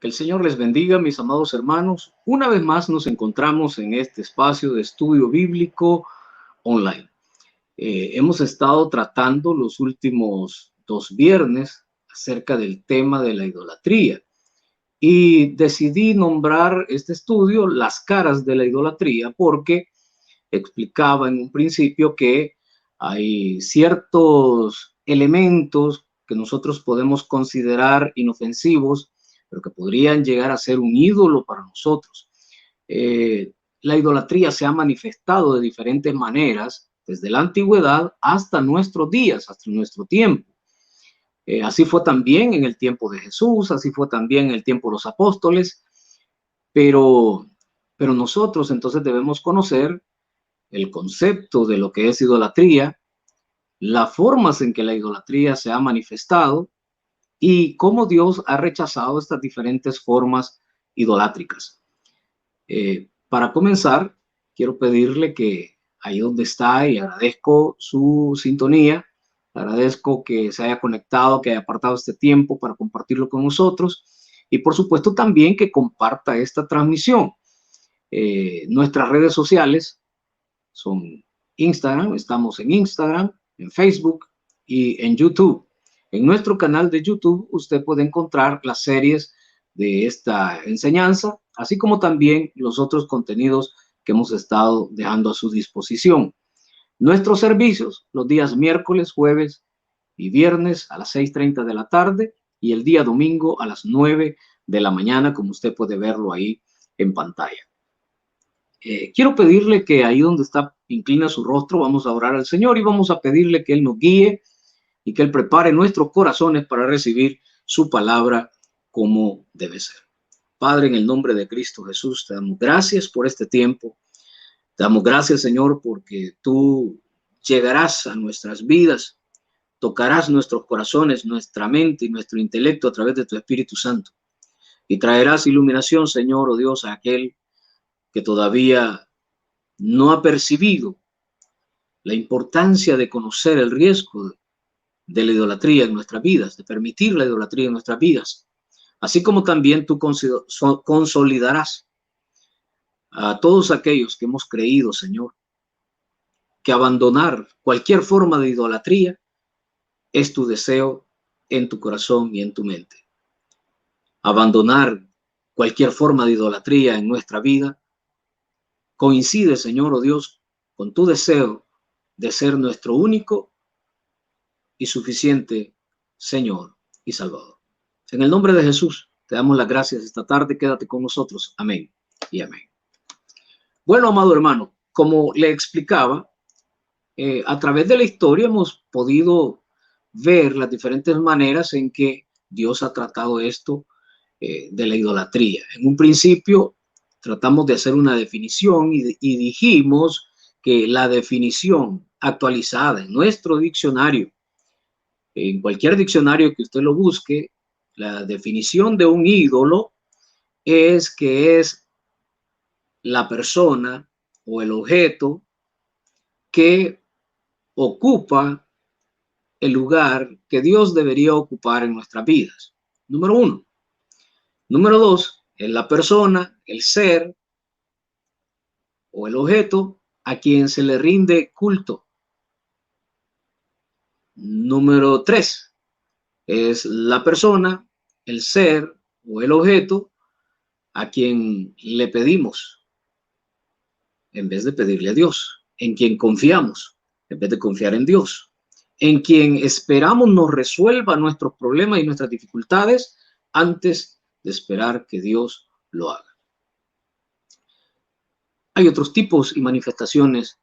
Que el Señor les bendiga, mis amados hermanos. Una vez más nos encontramos en este espacio de estudio bíblico online. Hemos estado tratando los últimos 2 viernes acerca del tema de la idolatría y decidí nombrar este estudio Las caras de la idolatría porque explicaba en un principio que hay ciertos elementos que nosotros podemos considerar inofensivos, pero que podrían llegar a ser un ídolo para nosotros. La idolatría se ha manifestado de diferentes maneras, desde la antigüedad hasta nuestros días, hasta nuestro tiempo. Así fue también en el tiempo de Jesús, así fue también en el tiempo de los apóstoles, pero nosotros entonces debemos conocer el concepto de lo que es idolatría, las formas en que la idolatría se ha manifestado y cómo Dios ha rechazado estas diferentes formas idolátricas. Para comenzar, quiero pedirle que ahí donde está, y agradezco su sintonía, agradezco que se haya conectado, que haya apartado este tiempo para compartirlo con nosotros y por supuesto también que comparta esta transmisión. Nuestras redes sociales son Instagram, estamos en Instagram, en Facebook y en YouTube. En nuestro canal de YouTube usted puede encontrar las series de esta enseñanza, así como también los otros contenidos que hemos estado dejando a su disposición. Nuestros servicios los días miércoles, jueves y viernes a las 6:30 de la tarde y el día domingo a las 9 de la mañana, como usted puede verlo ahí en pantalla. Quiero pedirle que ahí donde está, inclina su rostro, vamos a orar al Señor y vamos a pedirle que Él nos guíe y que Él prepare nuestros corazones para recibir su palabra como debe ser. Padre, en el nombre de Cristo Jesús, te damos gracias por este tiempo. Te damos gracias, Señor, porque tú llegarás a nuestras vidas, tocarás nuestros corazones, nuestra mente y nuestro intelecto a través de tu Espíritu Santo y traerás iluminación, Señor, oh Dios, a aquel que todavía no ha percibido la importancia de conocer el riesgo de la idolatría en nuestras vidas, de permitir la idolatría en nuestras vidas, así como también tú consolidarás a todos aquellos que hemos creído, Señor, que abandonar cualquier forma de idolatría es tu deseo en tu corazón y en tu mente. Abandonar cualquier forma de idolatría en nuestra vida coincide, Señor, oh Dios, con tu deseo de ser nuestro único y suficiente Señor y Salvador. En el nombre de Jesús, te damos las gracias esta tarde. Quédate con nosotros. Amén y amén. Bueno, amado hermano, como le explicaba, a través de la historia hemos podido ver las diferentes maneras en que Dios ha tratado esto de la idolatría. En un principio tratamos de hacer una definición y dijimos que la definición actualizada en nuestro diccionario, en cualquier diccionario que usted lo busque, la definición de un ídolo es que es la persona o el objeto que ocupa el lugar que Dios debería ocupar en nuestras vidas. Número uno. Número dos, es la persona, el ser o el objeto a quien se le rinde culto. Número tres, es la persona, el ser o el objeto a quien le pedimos en vez de pedirle a Dios, en quien confiamos en vez de confiar en Dios, en quien esperamos nos resuelva nuestros problemas y nuestras dificultades antes de esperar que Dios lo haga. Hay otros tipos y manifestaciones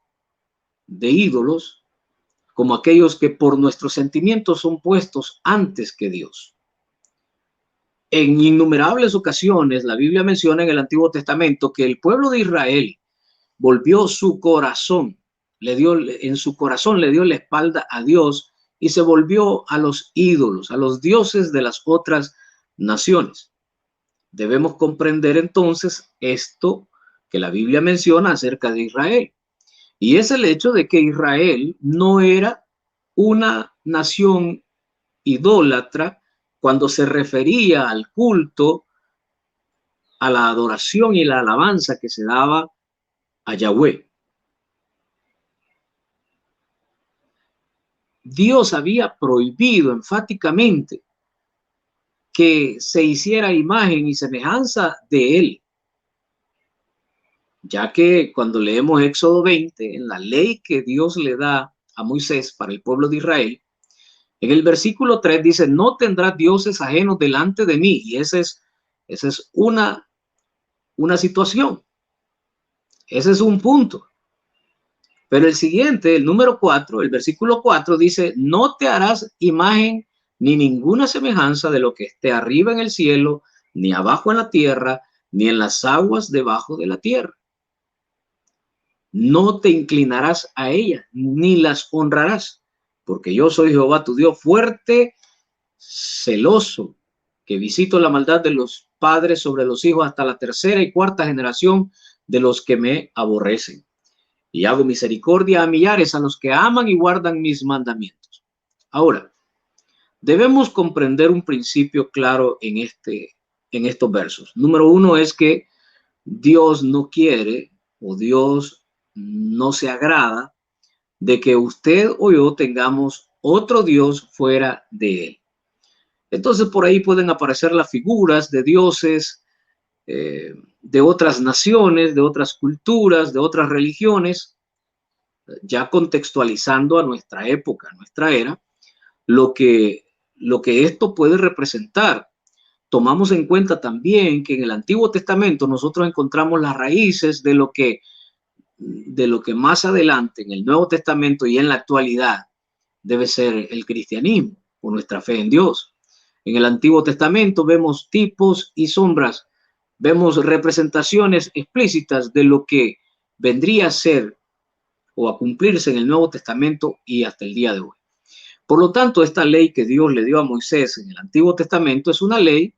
de ídolos, como aquellos que por nuestros sentimientos son puestos antes que Dios. En innumerables ocasiones, la Biblia menciona en el Antiguo Testamento que el pueblo de Israel volvió su corazón, en su corazón le dio la espalda a Dios y se volvió a los ídolos, a los dioses de las otras naciones. Debemos comprender entonces esto que la Biblia menciona acerca de Israel. Y es el hecho de que Israel no era una nación idólatra cuando se refería al culto a la adoración y la alabanza que se daba a Yahweh. Dios había prohibido enfáticamente que se hiciera imagen y semejanza de él, ya que cuando leemos Éxodo 20, en la ley que Dios le da a Moisés para el pueblo de Israel, en el versículo 3 dice, no tendrás dioses ajenos delante de mí. Y esa es una situación. Ese es un punto. Pero el siguiente, el número 4, el versículo 4 dice, no te harás imagen ni ninguna semejanza de lo que esté arriba en el cielo, ni abajo en la tierra, ni en las aguas debajo de la tierra. No te inclinarás a ellas, ni las honrarás, porque yo soy Jehová tu Dios fuerte, celoso, que visito la maldad de los padres sobre los hijos hasta la tercera y cuarta generación de los que me aborrecen. Y hago misericordia a millares, a los que aman y guardan mis mandamientos. Ahora, debemos comprender un principio claro en estos versos. Número uno es que Dios no quiere, o Dios no se agrada de que usted o yo tengamos otro Dios fuera de él. Entonces por ahí pueden aparecer las figuras de dioses de otras naciones, de otras culturas, de otras religiones, ya contextualizando a nuestra época, a nuestra era, lo que esto puede representar. Tomamos en cuenta también que en el Antiguo Testamento nosotros encontramos las raíces de lo que más adelante en el Nuevo Testamento y en la actualidad debe ser el cristianismo o nuestra fe en Dios. En el Antiguo Testamento vemos tipos y sombras, vemos representaciones explícitas de lo que vendría a ser o a cumplirse en el Nuevo Testamento y hasta el día de hoy. Por lo tanto, esta ley que Dios le dio a Moisés en el Antiguo Testamento es una ley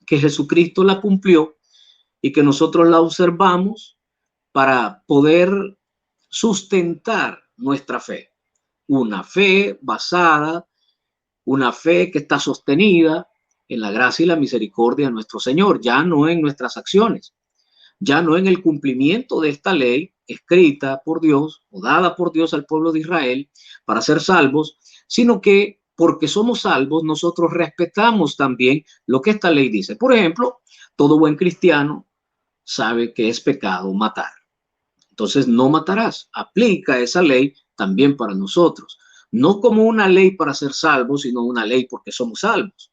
que Jesucristo la cumplió y que nosotros la observamos para poder sustentar nuestra fe. Una fe basada, una fe que está sostenida en la gracia y la misericordia de nuestro Señor, ya no en nuestras acciones, ya no en el cumplimiento de esta ley escrita por Dios o dada por Dios al pueblo de Israel para ser salvos, sino que porque somos salvos nosotros respetamos también lo que esta ley dice. Por ejemplo, todo buen cristiano sabe que es pecado matar. Entonces no matarás. Aplica esa ley también para nosotros. No como una ley para ser salvos, sino una ley porque somos salvos.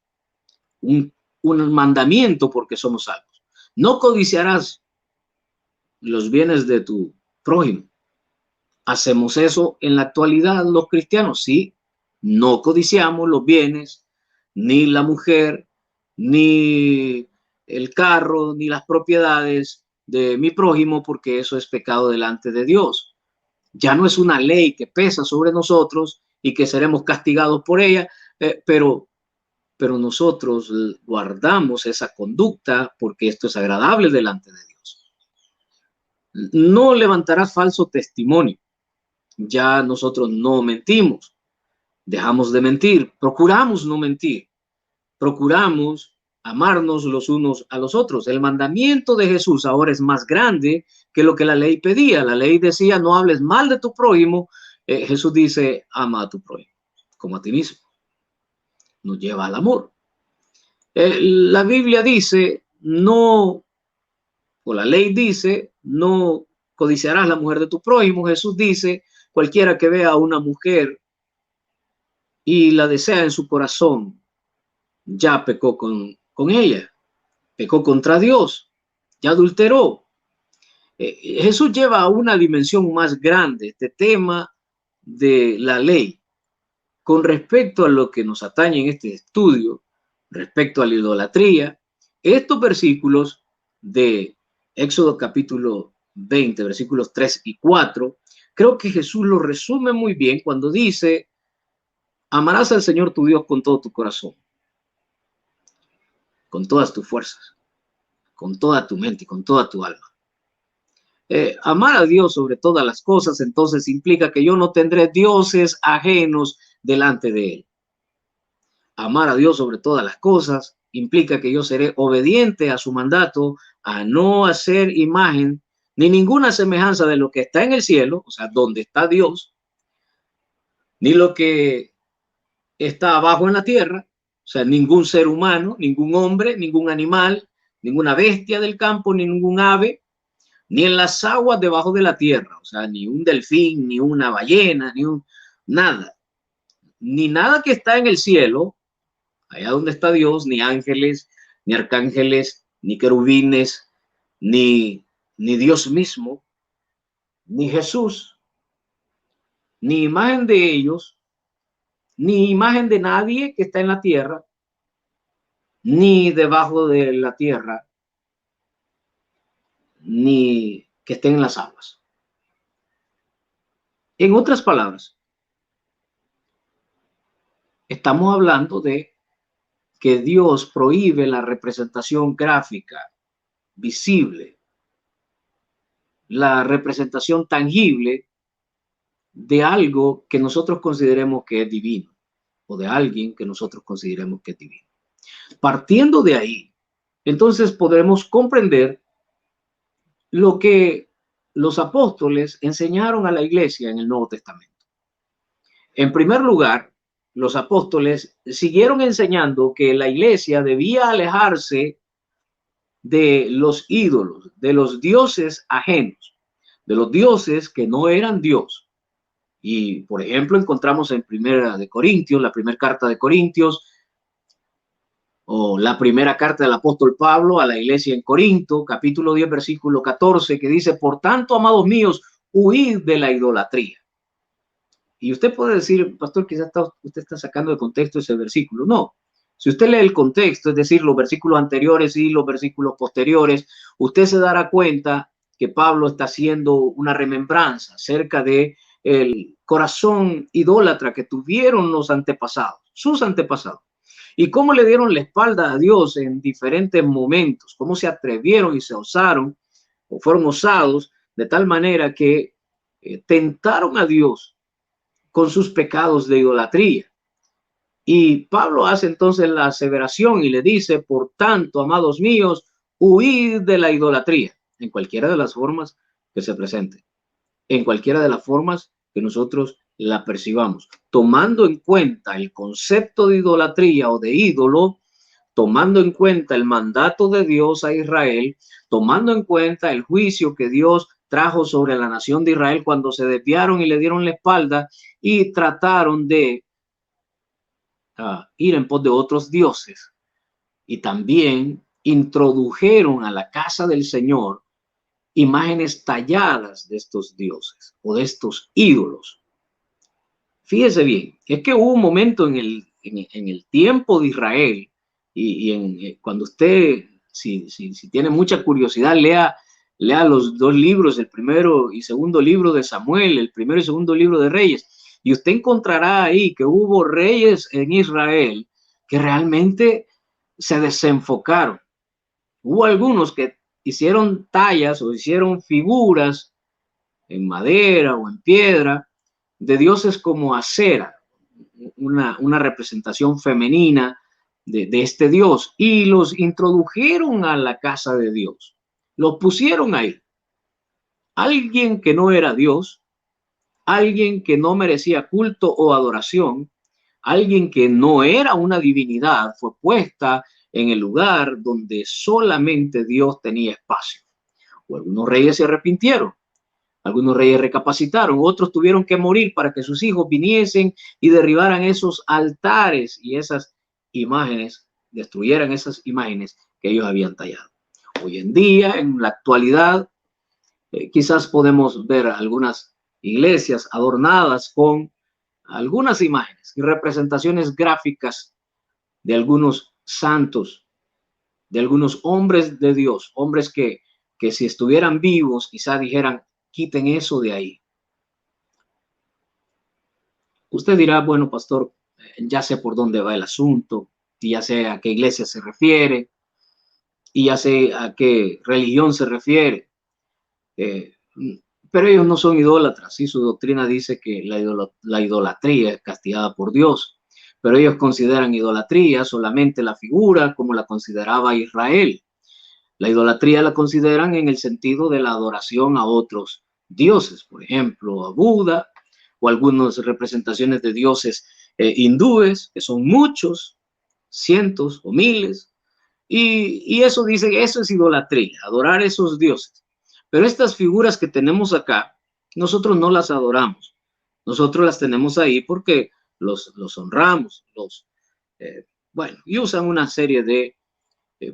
Un mandamiento porque somos salvos. No codiciarás los bienes de tu prójimo. ¿Hacemos eso en la actualidad los cristianos? Sí. No codiciamos los bienes, ni la mujer, ni el carro, ni las propiedades de mi prójimo, porque eso es pecado delante de Dios. Ya no es una ley que pesa sobre nosotros y que seremos castigados por ella, pero nosotros guardamos esa conducta porque esto es agradable delante de Dios. No levantarás falso testimonio. Ya nosotros no mentimos, dejamos de mentir, procuramos no mentir, procuramos amarnos los unos a los otros. El mandamiento de Jesús ahora es más grande que lo que la ley pedía. La ley decía no hables mal de tu prójimo. Jesús dice ama a tu prójimo como a ti mismo. Nos lleva al amor. La Biblia dice no, o la ley dice no codiciarás la mujer de tu prójimo. Jesús dice cualquiera que vea a una mujer y la desea en su corazón ya pecó con ella, pecó contra Dios, ya adulteró. Jesús lleva a una dimensión más grande este tema de la ley con respecto a lo que nos atañe en este estudio, respecto a la idolatría. Estos versículos de Éxodo capítulo 20, versículos 3 y 4, creo que Jesús lo resume muy bien cuando dice, amarás al Señor tu Dios con todo tu corazón, con todas tus fuerzas, con toda tu mente y con toda tu alma. Amar a Dios sobre todas las cosas, entonces implica que yo no tendré dioses ajenos delante de Él. Amar a Dios sobre todas las cosas implica que yo seré obediente a su mandato, a no hacer imagen ni ninguna semejanza de lo que está en el cielo, o sea, donde está Dios, ni lo que está abajo en la tierra, o sea, ningún ser humano, ningún hombre, ningún animal, ninguna bestia del campo, ni ningún ave, ni en las aguas debajo de la tierra, o sea, ni un delfín, ni una ballena, nada, ni nada que está en el cielo, allá donde está Dios, ni ángeles, ni arcángeles, ni querubines, ni Dios mismo, ni Jesús, ni imagen de ellos, ni imagen de nadie que está en la tierra, ni debajo de la tierra, ni que estén en las aguas. En otras palabras, estamos hablando de que Dios prohíbe la representación gráfica, visible, la representación tangible de algo que nosotros consideremos que es divino o de alguien que nosotros consideremos que es divino. Partiendo de ahí, entonces podremos comprender lo que los apóstoles enseñaron a la iglesia en el Nuevo Testamento. En primer lugar, los apóstoles siguieron enseñando que la iglesia debía alejarse de los ídolos, de los dioses ajenos, de los dioses que no eran Dios. Y, por ejemplo, encontramos en Primera de Corintios, la primera carta de Corintios, o la primera carta del apóstol Pablo a la iglesia en Corinto, capítulo 10, versículo 14, que dice, por tanto, amados míos, huid de la idolatría. Y usted puede decir, pastor, quizás usted está sacando de contexto ese versículo. No, si usted lee el contexto, es decir, los versículos anteriores y los versículos posteriores, usted se dará cuenta que Pablo está haciendo una remembranza acerca de el corazón idólatra que tuvieron los antepasados, sus antepasados, y cómo le dieron la espalda a Dios en diferentes momentos, cómo se atrevieron y se osaron o fueron osados de tal manera que tentaron a Dios con sus pecados de idolatría. Y Pablo hace entonces la aseveración y le dice, por tanto, amados míos, huid de la idolatría, en cualquiera de las formas que se presente, en cualquiera de las formas que nosotros la percibamos, tomando en cuenta el concepto de idolatría o de ídolo, tomando en cuenta el mandato de Dios a Israel, tomando en cuenta el juicio que Dios trajo sobre la nación de Israel cuando se desviaron y le dieron la espalda y trataron de ir en pos de otros dioses, y también introdujeron a la casa del Señor imágenes talladas de estos dioses o de estos ídolos. Fíjese bien, es que hubo un momento en el tiempo de Israel cuando usted, si tiene mucha curiosidad, lea los dos libros, el primero y segundo libro de Samuel, el primero y segundo libro de Reyes, y usted encontrará ahí que hubo reyes en Israel que realmente se desenfocaron. Hubo algunos que hicieron tallas o hicieron figuras en madera o en piedra de dioses como Acera, una representación femenina de este dios, y los introdujeron a la casa de Dios, los pusieron ahí. Alguien que no era Dios, alguien que no merecía culto o adoración, alguien que no era una divinidad, fue puesta en el lugar donde solamente Dios tenía espacio. O algunos reyes se arrepintieron, algunos reyes recapacitaron, otros tuvieron que morir para que sus hijos viniesen y derribaran esos altares y esas imágenes, destruyeran esas imágenes que ellos habían tallado. Hoy en día, en la actualidad, quizás podemos ver algunas iglesias adornadas con algunas imágenes y representaciones gráficas de algunos santos, de algunos hombres de Dios, hombres que si estuvieran vivos quizás dijeran, quiten eso de ahí. Usted dirá, bueno, pastor, ya sé por dónde va el asunto, y ya sé a qué iglesia se refiere, y ya sé a qué religión se refiere. Pero ellos no son idólatras, ¿sí? Su doctrina dice que la idolatría es castigada por Dios. pero ellos consideran idolatría solamente la figura como la consideraba Israel. La idolatría la consideran en el sentido de la adoración a otros dioses, por ejemplo, a Buda o algunas representaciones de dioses hindúes, que son muchos, cientos o miles, y eso dice, eso es idolatría, adorar a esos dioses. Pero estas figuras que tenemos acá, nosotros no las adoramos, nosotros las tenemos ahí porque los honramos, bueno, y usan una serie de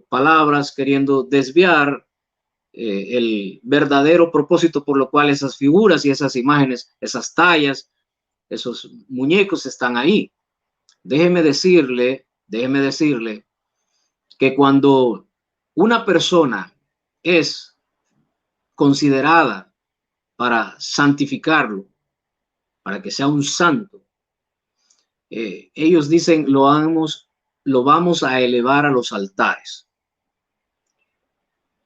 palabras queriendo desviar el verdadero propósito por lo cual esas figuras y esas imágenes, esas tallas, esos muñecos están ahí. Déjeme decirle que cuando una persona es considerada para santificarlo, para que sea un santo, ellos dicen lo vamos a elevar a los altares.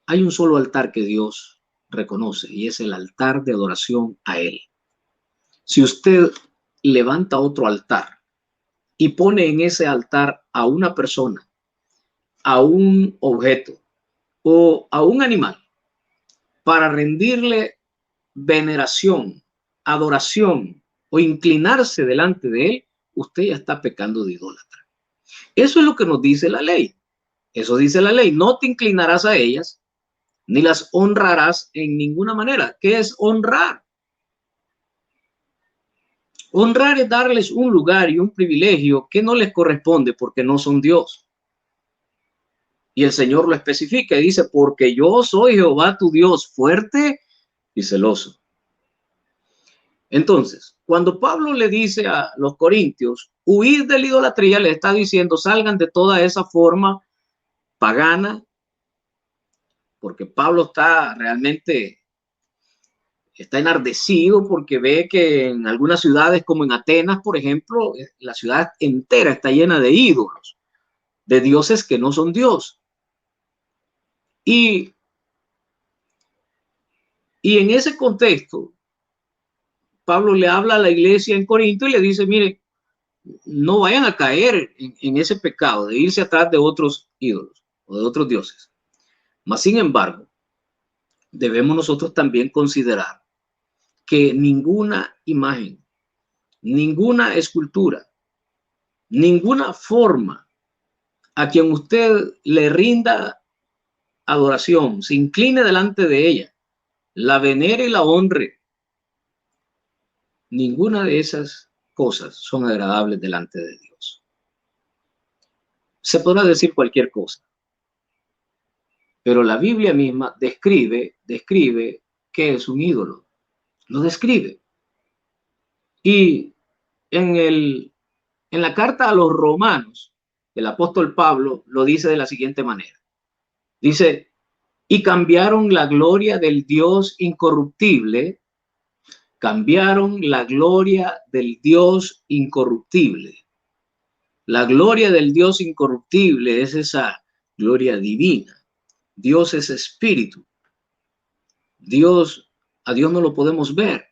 Hay un solo altar que Dios reconoce y es el altar de adoración a Él. Si usted levanta otro altar y pone en ese altar a una persona, a un objeto o a un animal para rendirle veneración, adoración o inclinarse delante de él, usted ya está pecando de idólatra. Eso es lo que nos dice la ley. Eso dice la ley. No te inclinarás a ellas ni las honrarás en ninguna manera. ¿Qué es honrar? Honrar es darles un lugar y un privilegio que no les corresponde porque no son Dios. Y el Señor lo especifica y dice, porque yo soy Jehová tu Dios, fuerte y celoso. Entonces, cuando Pablo le dice a los corintios, huir de la idolatría, le está diciendo, salgan de toda esa forma pagana, porque Pablo está enardecido porque ve que en algunas ciudades como en Atenas, por ejemplo, la ciudad entera está llena de ídolos, de dioses que no son Dios. Y en ese contexto, Pablo le habla a la iglesia en Corinto y le dice, mire, no vayan a caer en ese pecado de irse atrás de otros ídolos o de otros dioses. Mas, sin embargo, debemos nosotros también considerar que ninguna imagen, ninguna escultura, ninguna forma a quien usted le rinda adoración, se incline delante de ella, la venere y la honre, ninguna de esas cosas son agradables delante de Dios. Se podrá decir cualquier cosa, pero la Biblia misma describe qué es un ídolo, lo describe. Y en la carta a los romanos, el apóstol Pablo lo dice de la siguiente manera. Dice, y cambiaron la gloria del Dios incorruptible, cambiaron la gloria del Dios incorruptible. La gloria del Dios incorruptible es esa gloria divina. Dios es espíritu. A Dios no lo podemos ver.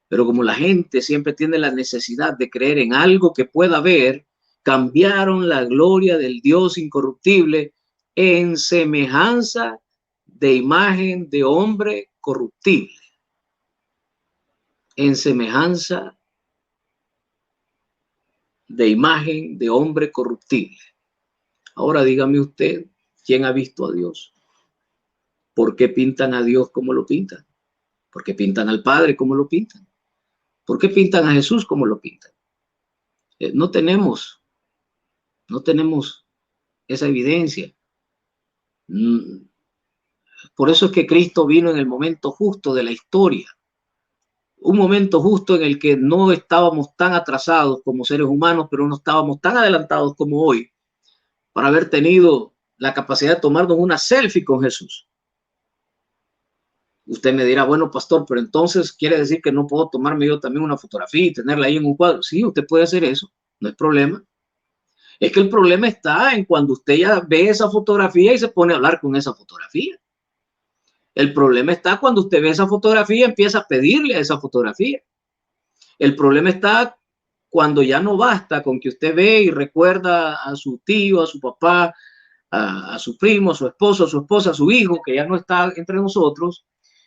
Pero como la gente siempre tiene la necesidad de creer en algo que pueda ver, cambiaron la gloria del Dios incorruptible en semejanza de imagen de hombre corruptible. En semejanza de imagen de hombre corruptible. Ahora dígame usted, ¿quién ha visto a Dios? ¿Por qué pintan a Dios como lo pintan? ¿Por qué pintan al Padre como lo pintan? ¿Por qué pintan a Jesús como lo pintan? No tenemos esa evidencia. Por eso es que Cristo vino en el momento justo de la historia. Un momento justo en el que no estábamos tan atrasados como seres humanos, pero no estábamos tan adelantados como hoy para haber tenido la capacidad de tomarnos una selfie con Jesús. Usted me dirá, bueno, pastor, pero entonces quiere decir que no puedo tomarme yo también una fotografía y tenerla ahí en un cuadro. Sí, usted puede hacer eso, no hay problema. Es que el problema está en cuando usted ya ve esa fotografía y se pone a hablar con esa fotografía. El problema está cuando usted ve esa fotografía y empieza a pedirle a esa fotografía. El problema está cuando ya no basta con que usted ve y recuerda a su tío, a su papá, a su primo, a su esposo, a su esposa, a su hijo, que ya no está entre nosotros,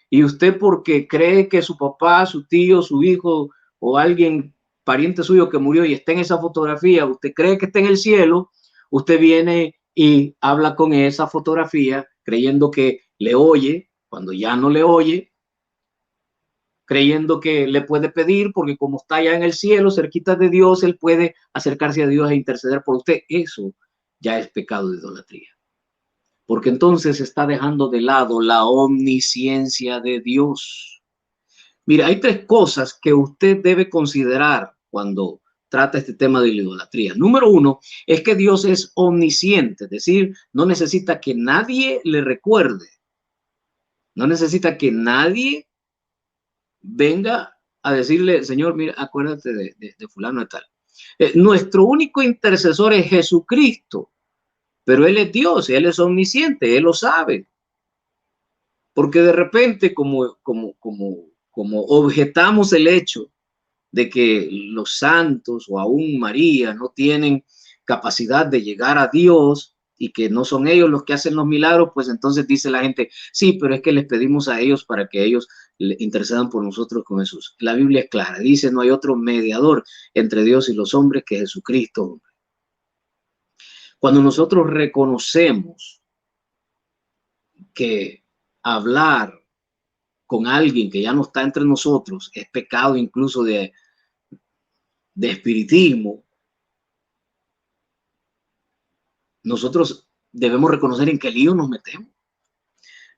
y usted porque cree que su papá, su tío, su hijo o alguien, pariente suyo que murió y está en esa fotografía, usted cree que está en el cielo, usted viene y habla con esa fotografía creyendo que le oye, cuando ya no le oye, creyendo que le puede pedir, porque como está allá en el cielo, cerquita de Dios, él puede acercarse a Dios e interceder por usted. Eso ya es pecado de idolatría, porque entonces está dejando de lado la omnisciencia de Dios. Mira, hay tres cosas que usted debe considerar cuando trata este tema de la idolatría. Número uno, es que Dios es omnisciente, es decir, no necesita que nadie le recuerde, no necesita que nadie venga a decirle, Señor, mira, acuérdate de fulano de tal. Nuestro único intercesor es Jesucristo, pero Él es Dios, Él es omnisciente, Él lo sabe. Porque de repente, como objetamos el hecho de que los santos o aún María no tienen capacidad de llegar a Dios y que no son ellos los que hacen los milagros, pues entonces dice la gente, sí, pero es que les pedimos a ellos para que ellos intercedan por nosotros con Jesús. La Biblia es clara, dice, no hay otro mediador entre Dios y los hombres que Jesucristo. Cuando nosotros reconocemos que hablar con alguien que ya no está entre nosotros es pecado incluso de espiritismo, nosotros debemos reconocer en qué lío nos metemos.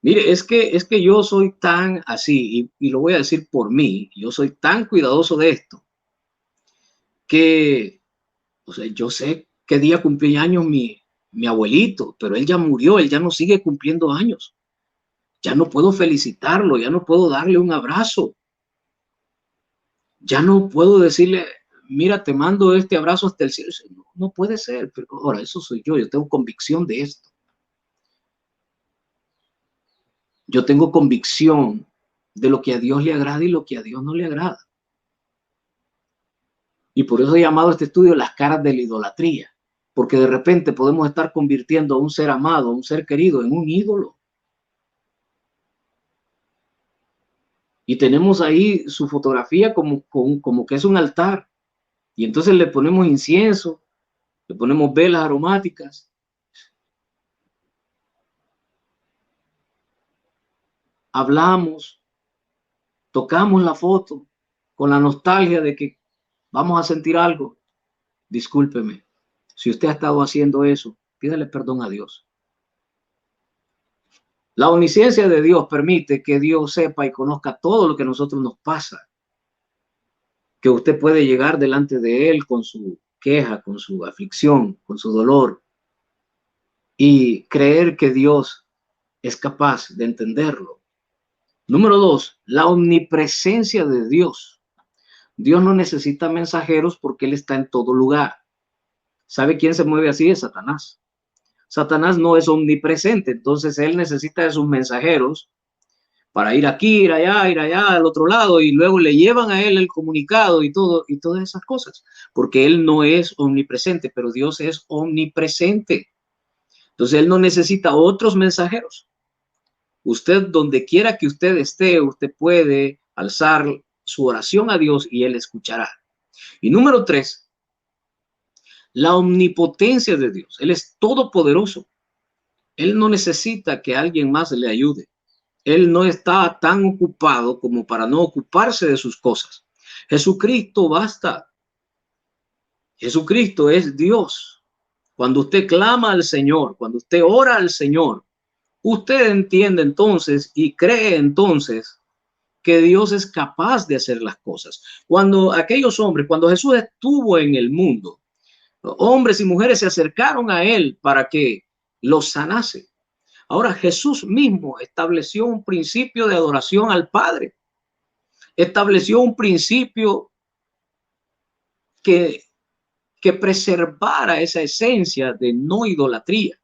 Mire, es que yo soy tan así, y lo voy a decir por mí, yo soy tan cuidadoso de esto, que o sea, yo sé qué día cumplió años mi abuelito, pero él ya murió, él ya no sigue cumpliendo años. Ya no puedo felicitarlo, ya no puedo darle un abrazo. Ya no puedo decirle, mira, te mando este abrazo hasta el cielo. No, no puede ser, pero ahora eso soy yo tengo convicción de esto. Yo tengo convicción de lo que a Dios le agrada y lo que a Dios no le agrada. Y por eso he llamado a este estudio las caras de la idolatría, porque de repente podemos estar convirtiendo a un ser amado, a un ser querido, en un ídolo. Y tenemos ahí su fotografía como que es un altar. Y entonces le ponemos incienso, le ponemos velas aromáticas. Hablamos, tocamos la foto con la nostalgia de que vamos a sentir algo. Discúlpeme, si usted ha estado haciendo eso, pídale perdón a Dios. La omnisciencia de Dios permite que Dios sepa y conozca todo lo que a nosotros nos pasa. Que usted puede llegar delante de Él con su queja, con su aflicción, con su dolor, y creer que Dios es capaz de entenderlo. Número dos, la omnipresencia de Dios. Dios no necesita mensajeros porque Él está en todo lugar. ¿Sabe quién se mueve así? Es Satanás. Satanás no es omnipresente, entonces él necesita de sus mensajeros para ir aquí, ir allá, al otro lado, y luego le llevan a él el comunicado y todo, y todas esas cosas, porque él no es omnipresente, pero Dios es omnipresente. Entonces él no necesita otros mensajeros. Usted, donde quiera que usted esté, usted puede alzar su oración a Dios y él escuchará. Y número tres, la omnipotencia de Dios. Él es todopoderoso. Él no necesita que alguien más le ayude. Él no está tan ocupado como para no ocuparse de sus cosas. Jesucristo basta. Jesucristo es Dios. Cuando usted clama al Señor, cuando usted ora al Señor, usted entiende entonces y cree entonces que Dios es capaz de hacer las cosas. Cuando aquellos hombres, cuando Jesús estuvo en el mundo, hombres y mujeres se acercaron a Él para que los sanase. Ahora Jesús mismo estableció un principio de adoración al Padre. Estableció un principio que preservara esa esencia de no idolatría.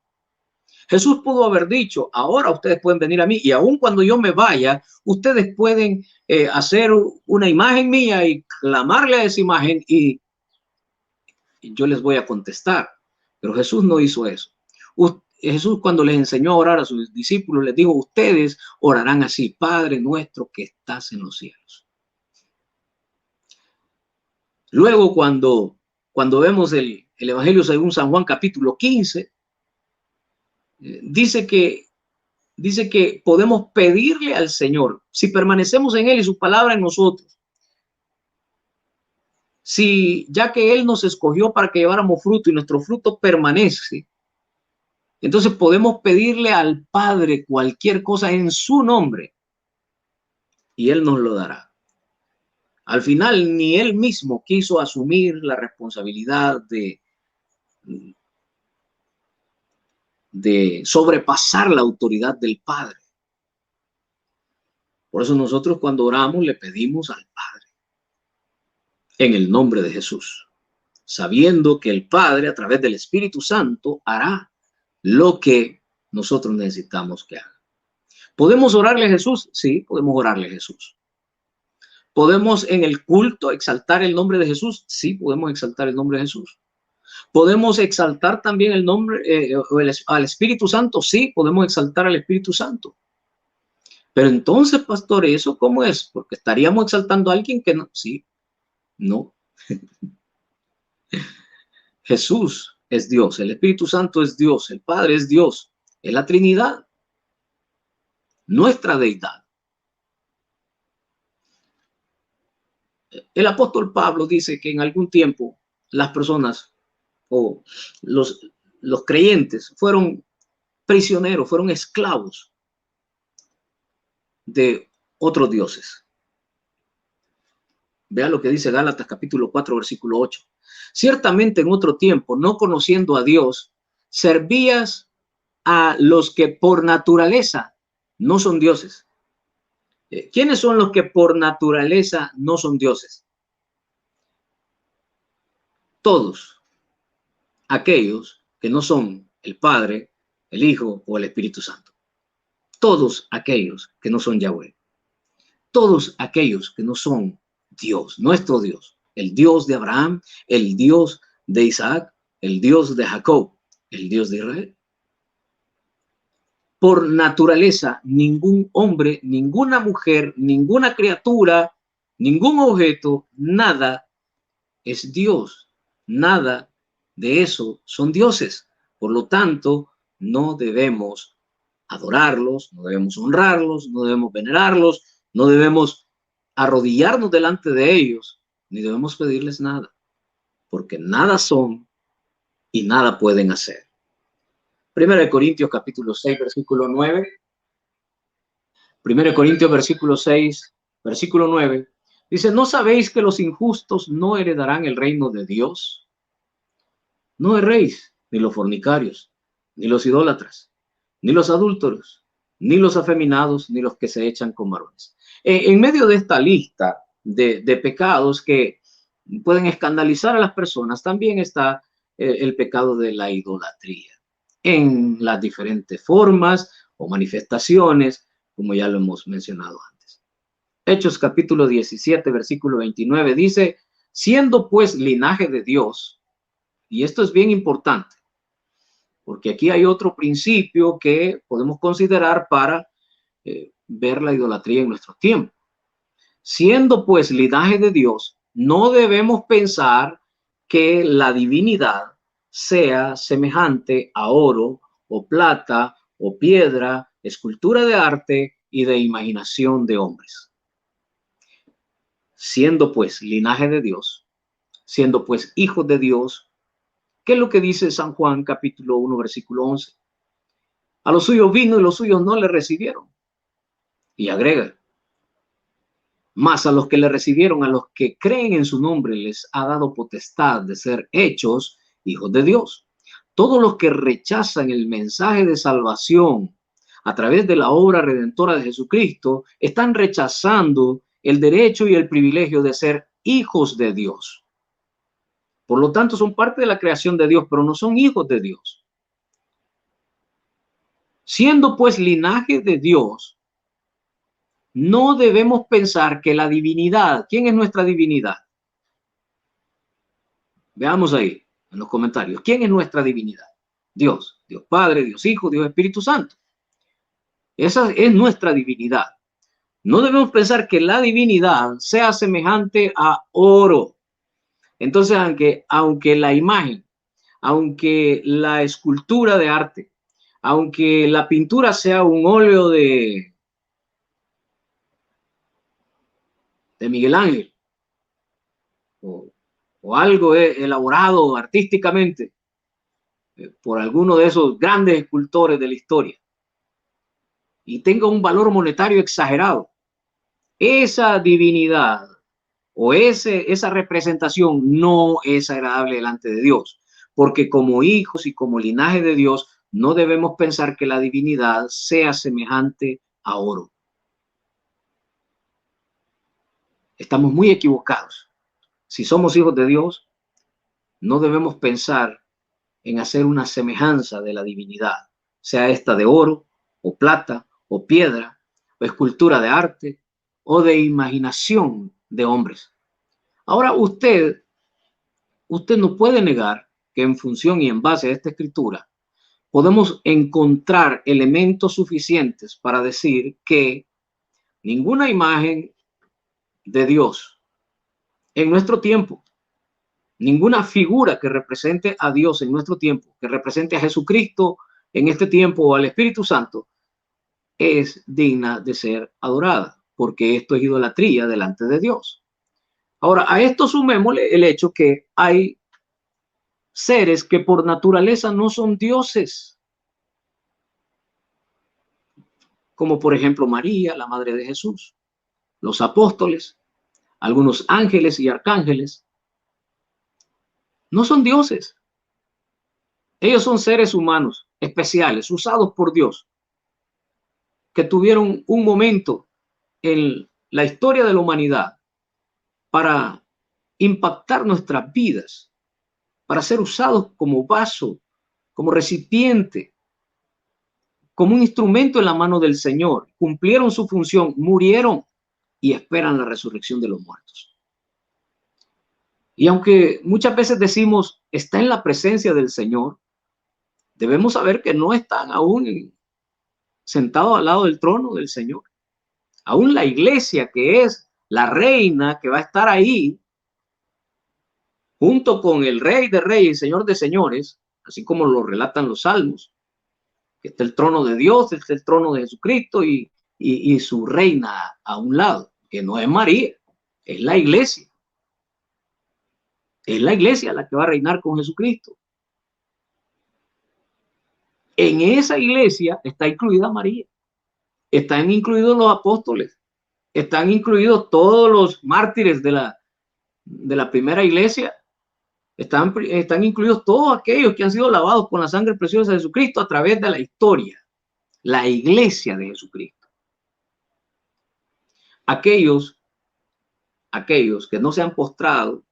Jesús pudo haber dicho, ahora ustedes pueden venir a mí y aun cuando yo me vaya, ustedes pueden hacer una imagen mía y clamarle a esa imagen y yo les voy a contestar. Pero Jesús no hizo eso. Jesús, cuando les enseñó a orar a sus discípulos, les dijo: ustedes orarán así: Padre nuestro que estás en los cielos. Luego, cuando vemos el Evangelio según San Juan capítulo 15, dice que podemos pedirle al Señor, si permanecemos en Él y su palabra en nosotros, si ya que Él nos escogió para que lleváramos fruto y nuestro fruto permanece, entonces podemos pedirle al Padre cualquier cosa en su nombre y Él nos lo dará. Al final, ni Él mismo quiso asumir la responsabilidad de sobrepasar la autoridad del Padre. Por eso nosotros, cuando oramos, le pedimos al Padre en el nombre de Jesús, sabiendo que el Padre, a través del Espíritu Santo, hará lo que nosotros necesitamos que haga. ¿Podemos orarle a Jesús? Sí, podemos orarle a Jesús. ¿Podemos en el culto exaltar el nombre de Jesús? Sí, podemos exaltar el nombre de Jesús. ¿Podemos exaltar también el nombre al Espíritu Santo? Sí, podemos exaltar al Espíritu Santo. Pero entonces, pastor, ¿eso cómo es? Porque estaríamos exaltando a alguien que no. Sí, no. Jesús es Dios, el Espíritu Santo es Dios, el Padre es Dios, es la Trinidad, nuestra deidad. El apóstol Pablo dice que en algún tiempo las personas o los creyentes fueron prisioneros, fueron esclavos de otros dioses. Vea lo que dice Gálatas capítulo 4, versículo 8. Ciertamente en otro tiempo, no conociendo a Dios, servías a los que por naturaleza no son dioses. ¿Quiénes son los que por naturaleza no son dioses? Todos aquellos que no son el Padre, el Hijo o el Espíritu Santo. Todos aquellos que no son Yahweh. Todos aquellos que no son Dios, nuestro Dios, el Dios de Abraham, el Dios de Isaac, el Dios de Jacob, el Dios de Israel. Por naturaleza, ningún hombre, ninguna mujer, ninguna criatura, ningún objeto, nada es Dios. Nada de eso son dioses. Por lo tanto, no debemos adorarlos, no debemos honrarlos, no debemos venerarlos, no debemos arrodillarnos delante de ellos, ni debemos pedirles nada, porque nada son y nada pueden hacer. Primera de Corintios capítulo 6, versículo 9. Primera de Corintios versículo 6, versículo 9. Dice: ¿no sabéis que los injustos no heredarán el reino de Dios? No erréis, ni los fornicarios, ni los idólatras, ni los adúlteros, ni los afeminados, ni los que se echan con varones. En medio de esta lista de pecados que pueden escandalizar a las personas, también está el pecado de la idolatría, en las diferentes formas o manifestaciones, como ya lo hemos mencionado antes. Hechos capítulo 17, versículo 29 dice: siendo pues linaje de Dios, y esto es bien importante, porque aquí hay otro principio que podemos considerar para ver la idolatría en nuestro tiempo. Siendo pues linaje de Dios, no debemos pensar que la divinidad sea semejante a oro o plata o piedra, escultura de arte y de imaginación de hombres. Siendo pues linaje de Dios, siendo pues hijos de Dios, ¿qué es lo que dice San Juan capítulo 1, versículo 11? A los suyos vino y los suyos no le recibieron. Y agrega: mas a los que le recibieron, a los que creen en su nombre, les ha dado potestad de ser hechos hijos de Dios. Todos los que rechazan el mensaje de salvación a través de la obra redentora de Jesucristo están rechazando el derecho y el privilegio de ser hijos de Dios. Por lo tanto, son parte de la creación de Dios, pero no son hijos de Dios. Siendo pues linaje de Dios, no debemos pensar que la divinidad, ¿quién es nuestra divinidad? Veamos ahí. en los comentarios. ¿Quién es nuestra divinidad? Dios, Dios Padre, Dios Hijo, Dios Espíritu Santo. Esa es nuestra divinidad. No debemos pensar que la divinidad sea semejante a oro. Entonces, aunque la imagen, aunque la escultura de arte, aunque la pintura sea un óleo de Miguel Ángel o, o algo elaborado artísticamente por alguno de esos grandes escultores de la historia y tenga un valor monetario exagerado, esa divinidad o esa representación no es agradable delante de Dios, porque como hijos y como linaje de Dios no debemos pensar que la divinidad sea semejante a oro. Estamos muy equivocados. Si somos hijos de Dios, no debemos pensar en hacer una semejanza de la divinidad, sea esta de oro o plata o piedra o escultura de arte o de imaginación de hombres. Ahora usted no puede negar que en función y en base a esta escritura podemos encontrar elementos suficientes para decir que ninguna imagen de Dios en nuestro tiempo, ninguna figura que represente a Dios en nuestro tiempo, que represente a Jesucristo en este tiempo o al Espíritu Santo, es digna de ser adorada, porque esto es idolatría delante de Dios. Ahora, a esto sumémosle el hecho que hay seres que por naturaleza no son dioses, como por ejemplo María, la madre de Jesús, los apóstoles, algunos ángeles y arcángeles, no son dioses. Ellos son seres humanos especiales, usados por Dios, que tuvieron un momento en la historia de la humanidad para impactar nuestras vidas, para ser usados como vaso, como recipiente, como un instrumento en la mano del Señor. Cumplieron su función, murieron y esperan la resurrección de los muertos. Y aunque muchas veces decimos, está en la presencia del Señor, debemos saber que no están aún sentados al lado del trono del Señor. Aún la iglesia, que es la reina que va a estar ahí, junto con el Rey de Reyes y Señor de Señores, así como lo relatan los salmos, que está el trono de Dios, está el trono de Jesucristo y su reina a un lado, que no es María, es la iglesia. Es la iglesia la que va a reinar con Jesucristo. En esa iglesia está incluida María, están incluidos los apóstoles, están incluidos todos los mártires de la primera iglesia, están incluidos todos aquellos que han sido lavados con la sangre preciosa de Jesucristo a través de la historia, la iglesia de Jesucristo. Aquellos que no se han postrado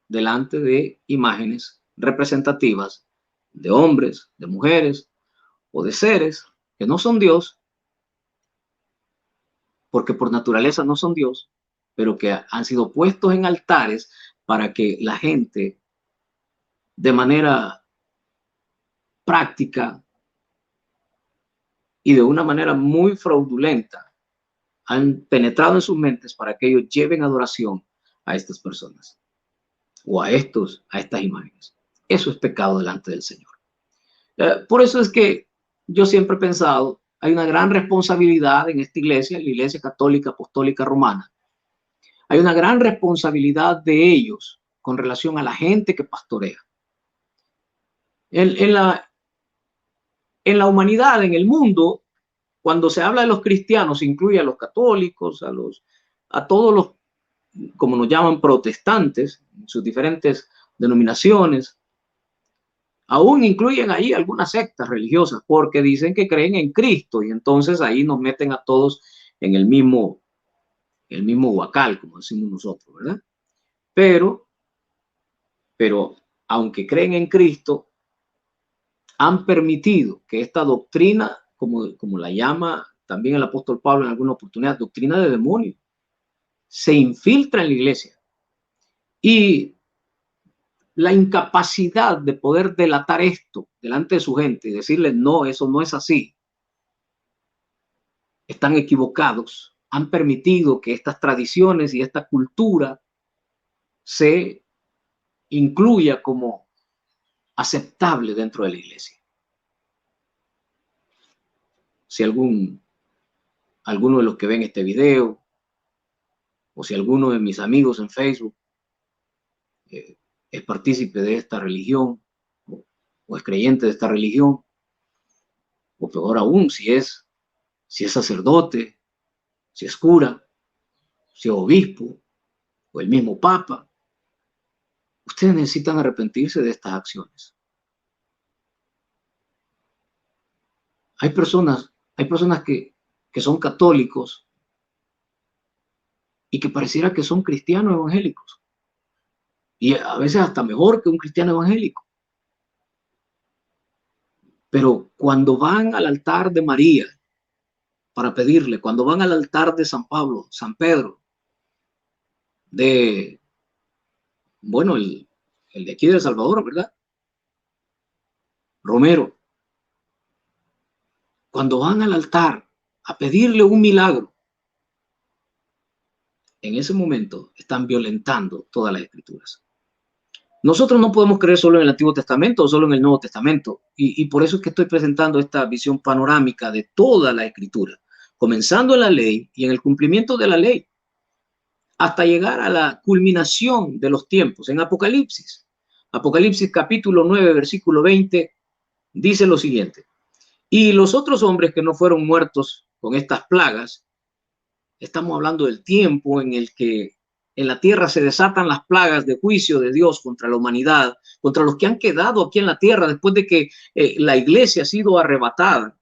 delante de imágenes representativas de hombres, de mujeres o de seres que no son Dios, porque por naturaleza no son Dios, pero que han sido puestos en altares para que la gente de manera práctica y de una manera muy fraudulenta han penetrado en sus mentes para que ellos lleven adoración a estas personas o a estas imágenes. Eso es pecado delante del Señor. Por eso es que yo siempre he pensado, hay una gran responsabilidad en esta iglesia, la Iglesia Católica Apostólica Romana. Hay una gran responsabilidad de ellos con relación a la gente que pastorea. En la humanidad, en el mundo, cuando se habla de los cristianos, se incluye a los católicos, a todos los, como nos llaman, protestantes, en sus diferentes denominaciones. Aún incluyen ahí algunas sectas religiosas porque dicen que creen en Cristo y entonces ahí nos meten a todos en el mismo huacal, como decimos nosotros, ¿verdad? Pero aunque creen en Cristo, han permitido que esta doctrina, como la llama también el apóstol Pablo en alguna oportunidad, doctrina de demonio, se infiltra en la iglesia. Y la incapacidad de poder delatar esto delante de su gente y decirles, no, eso no es así, están equivocados, han permitido que estas tradiciones y esta cultura se incluya como aceptable dentro de la iglesia. Si alguno de los que ven este video, o si alguno de mis amigos en Facebook es partícipe de esta religión, o es creyente de esta religión, o peor aún, si es sacerdote, si es cura, si es obispo, o el mismo papa, ustedes necesitan arrepentirse de estas acciones. Hay personas que son católicos y que pareciera que son cristianos evangélicos. Y a veces hasta mejor que un cristiano evangélico. Pero cuando van al altar de María para pedirle, cuando van al altar de San Pablo, San Pedro, bueno, el de aquí de El Salvador, ¿verdad? Romero. Cuando van al altar a pedirle un milagro, en ese momento están violentando todas las escrituras. Nosotros no podemos creer solo en el Antiguo Testamento o solo en el Nuevo Testamento. Y por eso es que estoy presentando esta visión panorámica de toda la escritura, comenzando en la ley y en el cumplimiento de la ley, hasta llegar a la culminación de los tiempos. En Apocalipsis, Apocalipsis capítulo 9, versículo 20, dice lo siguiente. Y los otros hombres que no fueron muertos con estas plagas, estamos hablando del tiempo en el que en la tierra se desatan las plagas de juicio de Dios contra la humanidad, contra los que han quedado aquí en la tierra después de que la iglesia ha sido arrebatada.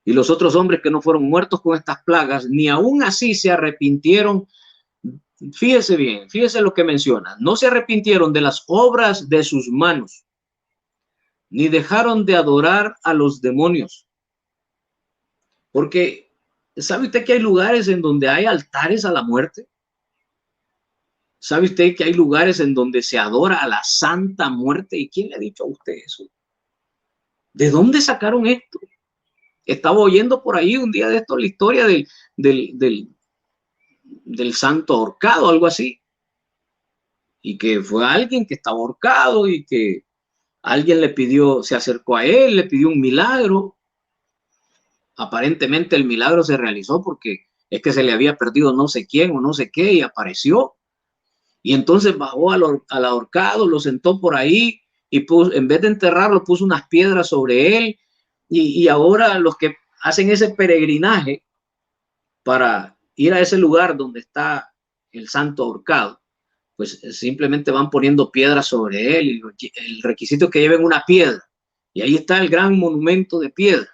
Y los otros hombres que no fueron muertos con estas plagas, ni aún así se arrepintieron. Fíjese bien, fíjese lo que menciona. No se arrepintieron de las obras de sus manos, ni dejaron de adorar a los demonios. Porque, ¿sabe usted que hay lugares en donde hay altares a la muerte? ¿Sabe usted que hay lugares en donde se adora a la Santa Muerte? ¿Y quién le ha dicho a usted eso? ¿De dónde sacaron esto? Estaba oyendo por ahí un día de esto la historia del santo ahorcado, algo así. Y que fue alguien que estaba ahorcado y que alguien le pidió, se acercó a él, le pidió un milagro. Aparentemente el milagro se realizó porque es que se le había perdido no sé quién o no sé qué y apareció. Y entonces bajó al ahorcado, lo sentó por ahí y puso, en vez de enterrarlo, puso unas piedras sobre él. Y ahora los que hacen ese peregrinaje para ir a ese lugar donde está el santo ahorcado, pues simplemente van poniendo piedras sobre él y el requisito es que lleven una piedra. Y ahí está el gran monumento de piedra.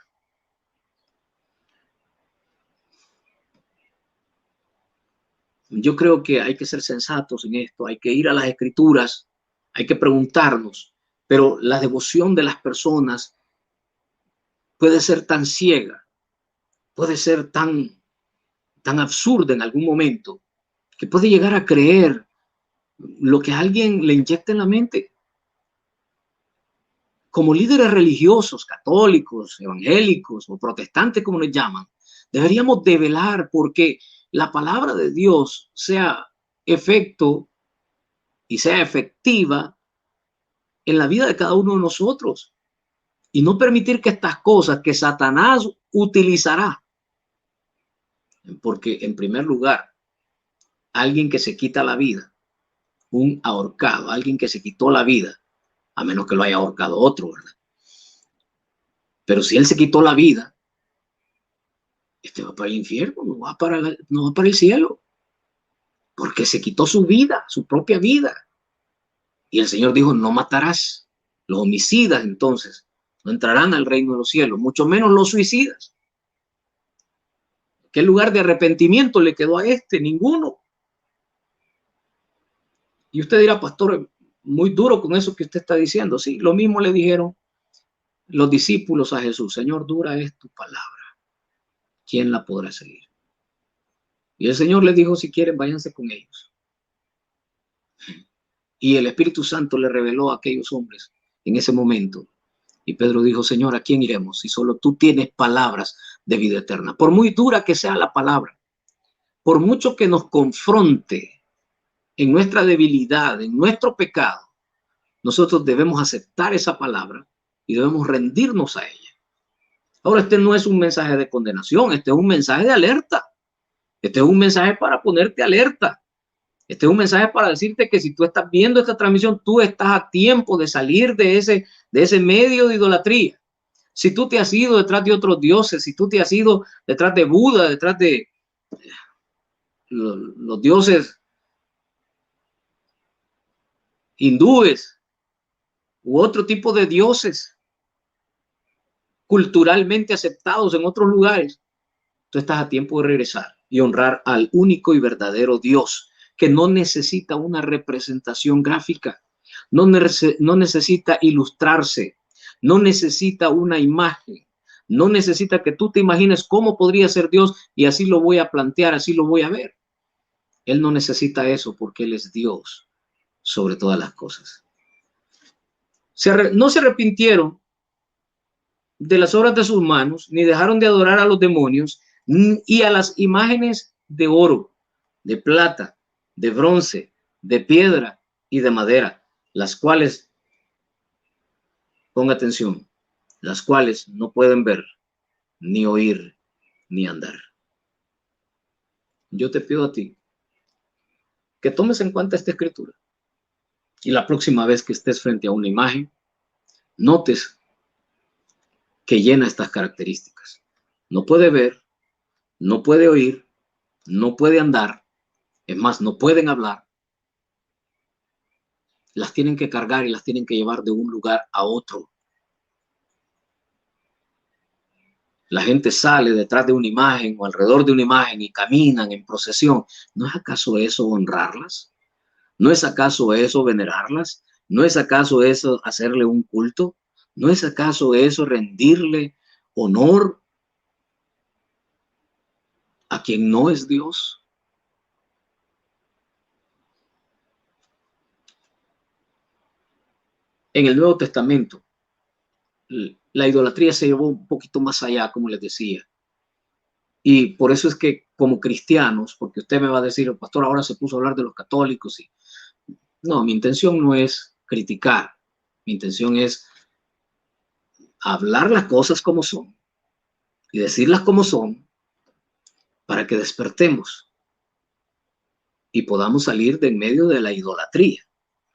Yo creo que hay que ser sensatos en esto, hay que ir a las escrituras, hay que preguntarnos, pero la devoción de las personas puede ser tan ciega, puede ser tan absurda en algún momento, que puede llegar a creer lo que alguien le inyecta en la mente. Como líderes religiosos, católicos, evangélicos o protestantes, como les llaman, deberíamos de velar porque la palabra de Dios sea efecto y sea efectiva en la vida de cada uno de nosotros y no permitir que estas cosas que Satanás utilizará, porque en primer lugar, alguien que se quita la vida, un ahorcado, alguien que se quitó la vida, a menos que lo haya ahorcado otro, ¿verdad? Pero si él se quitó la vida, este va para el infierno, no va para el cielo, porque se quitó su vida, su propia vida. Y el Señor dijo, no matarás. Los homicidas entonces no entrarán al reino de los cielos, mucho menos los suicidas. ¿Qué lugar de arrepentimiento le quedó a este? Ninguno. Y usted dirá, pastor, muy duro con eso que usted está diciendo. Sí, lo mismo le dijeron los discípulos a Jesús. Señor, dura es tu palabra. ¿Quién la podrá seguir? Y el Señor les dijo, si quieren, váyanse con ellos. Y el Espíritu Santo le reveló a aquellos hombres en ese momento. Y Pedro dijo, Señor, ¿a quién iremos si solo tú tienes palabras de vida eterna? Por muy dura que sea la palabra, por mucho que nos confronte en nuestra debilidad, en nuestro pecado, nosotros debemos aceptar esa palabra y debemos rendirnos a ella. Ahora, este no es un mensaje de condenación, este es un mensaje de alerta. Este es un mensaje para ponerte alerta. Este es un mensaje para decirte que si tú estás viendo esta transmisión, tú estás a tiempo de salir de ese medio de idolatría. Si tú te has ido detrás de otros dioses, si tú te has ido detrás de Buda, detrás de los dioses hindúes u otro tipo de dioses culturalmente aceptados en otros lugares, tú estás a tiempo de regresar y honrar al único y verdadero Dios, que no necesita una representación gráfica, no necesita ilustrarse, no necesita una imagen, no necesita que tú te imagines cómo podría ser Dios y así lo voy a plantear, así lo voy a ver. Él no necesita eso porque Él es Dios sobre todas las cosas. No se arrepintieron de las obras de sus manos, ni dejaron de adorar a los demonios y a las imágenes de oro, de plata, de bronce, de piedra y de madera, las cuales, ponga atención, las cuales no pueden ver, ni oír, ni andar. Yo te pido a ti que tomes en cuenta esta escritura y la próxima vez que estés frente a una imagen, notes que llena estas características. No puede ver, no puede oír, no puede andar, es más, no pueden hablar. Las tienen que cargar y las tienen que llevar de un lugar a otro. La gente sale detrás de una imagen o alrededor de una imagen y caminan en procesión. ¿No es acaso eso honrarlas? ¿No es acaso eso venerarlas? ¿No es acaso eso hacerle un culto? ¿No es acaso eso rendirle honor a quien no es Dios? En el Nuevo Testamento, la idolatría se llevó un poquito más allá, como les decía. Y por eso es que como cristianos, porque usted me va a decir, el pastor ahora se puso a hablar de los católicos. Y no, mi intención no es criticar, mi intención es hablar las cosas como son y decirlas como son para que despertemos y podamos salir de en medio de la idolatría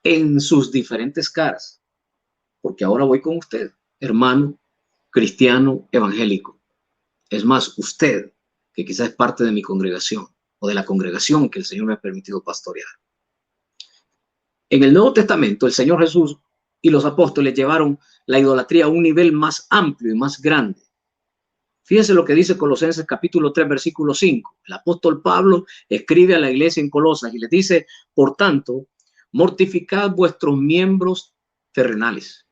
en sus diferentes caras. Porque ahora voy con usted, hermano, cristiano, evangélico. Es más, usted, que quizás es parte de mi congregación o de la congregación que el Señor me ha permitido pastorear. En el Nuevo Testamento, el Señor Jesús y los apóstoles llevaron la idolatría a un nivel más amplio y más grande. Fíjense lo que dice Colosenses capítulo 3, versículo 5. El apóstol Pablo escribe a la iglesia en Colosas y les dice, por tanto, mortificad vuestros miembros terrenales.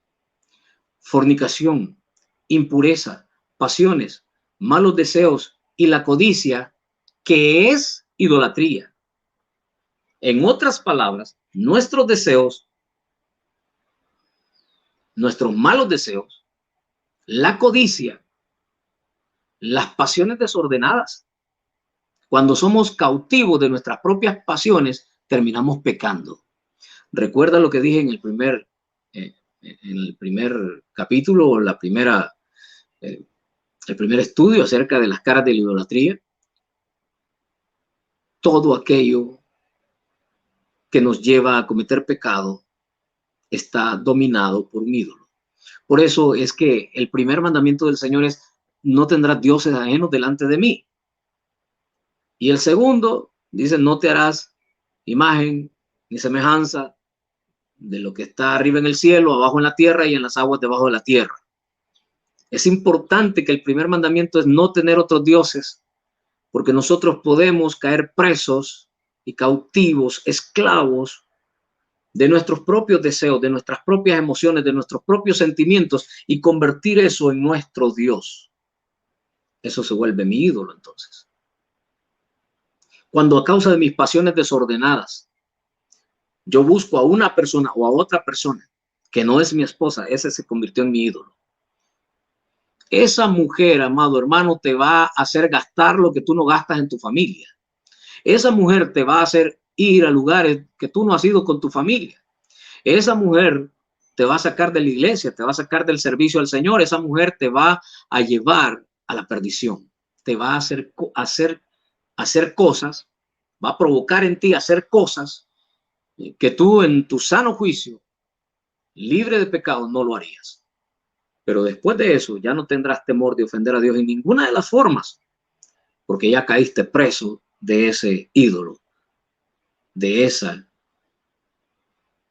Fornicación, impureza, pasiones, malos deseos y la codicia, que es idolatría. En otras palabras, nuestros deseos, nuestros malos deseos, la codicia, las pasiones desordenadas. Cuando somos cautivos de nuestras propias pasiones, terminamos pecando. Recuerda lo que dije en el primer capítulo, el primer estudio acerca de las caras de la idolatría. Todo aquello que nos lleva a cometer pecado está dominado por un ídolo. Por eso es que el primer mandamiento del Señor es: no tendrás dioses ajenos delante de mí. Y el segundo dice: no te harás imagen ni semejanza de lo que está arriba en el cielo, abajo en la tierra y en las aguas debajo de la tierra. Es importante que el primer mandamiento es no tener otros dioses, porque nosotros podemos caer presos y cautivos, esclavos de nuestros propios deseos, de nuestras propias emociones, de nuestros propios sentimientos y convertir eso en nuestro Dios. Eso se vuelve mi ídolo entonces. Cuando a causa de mis pasiones desordenadas Yo busco a una persona o a otra persona que no es mi esposa, ese se convirtió en mi ídolo. Esa mujer, amado hermano, te va a hacer gastar lo que tú no gastas en tu familia. Esa mujer te va a hacer ir a lugares que tú no has ido con tu familia. Esa mujer te va a sacar de la iglesia, te va a sacar del servicio al Señor. Esa mujer te va a llevar a la perdición. Te va a hacer cosas, va a provocar en ti hacer cosas que tú en tu sano juicio, libre de pecado, no lo harías. Pero después de eso ya no tendrás temor de ofender a Dios en ninguna de las formas, porque ya caíste preso de ese ídolo, de esa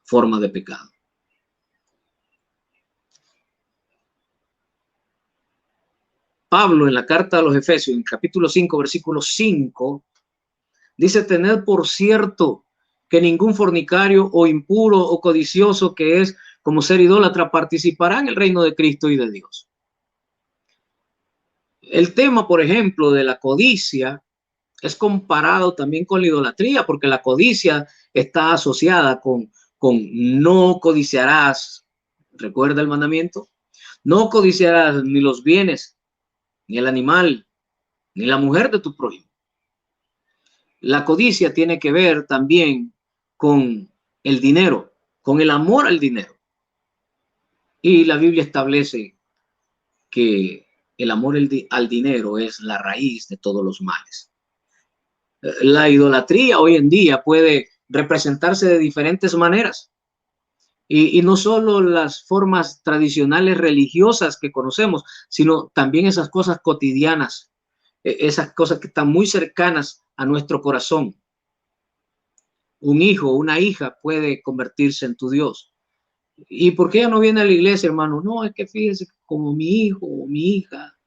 forma de pecado. Pablo en la carta a los Efesios, en capítulo 5, versículo 5, dice: tened por cierto que ningún fornicario o impuro o codicioso, que es como ser idólatra, participará en el reino de Cristo y de Dios. El tema, por ejemplo, de la codicia es comparado también con la idolatría, porque la codicia está asociada con no codiciarás. ¿Recuerda el mandamiento? No codiciarás ni los bienes, ni el animal, ni la mujer de tu prójimo. La codicia tiene que ver también con el dinero, con el amor al dinero. Y la Biblia establece que el amor al dinero es la raíz de todos los males. La idolatría hoy en día puede representarse de diferentes maneras. Y no solo las formas tradicionales religiosas que conocemos, sino también esas cosas cotidianas, esas cosas que están muy cercanas a nuestro corazón. Un hijo, una hija puede convertirse en tu Dios. ¿Y por qué ella no viene a la iglesia, hermano? No, es que fíjese, como mi hijo o mi hija,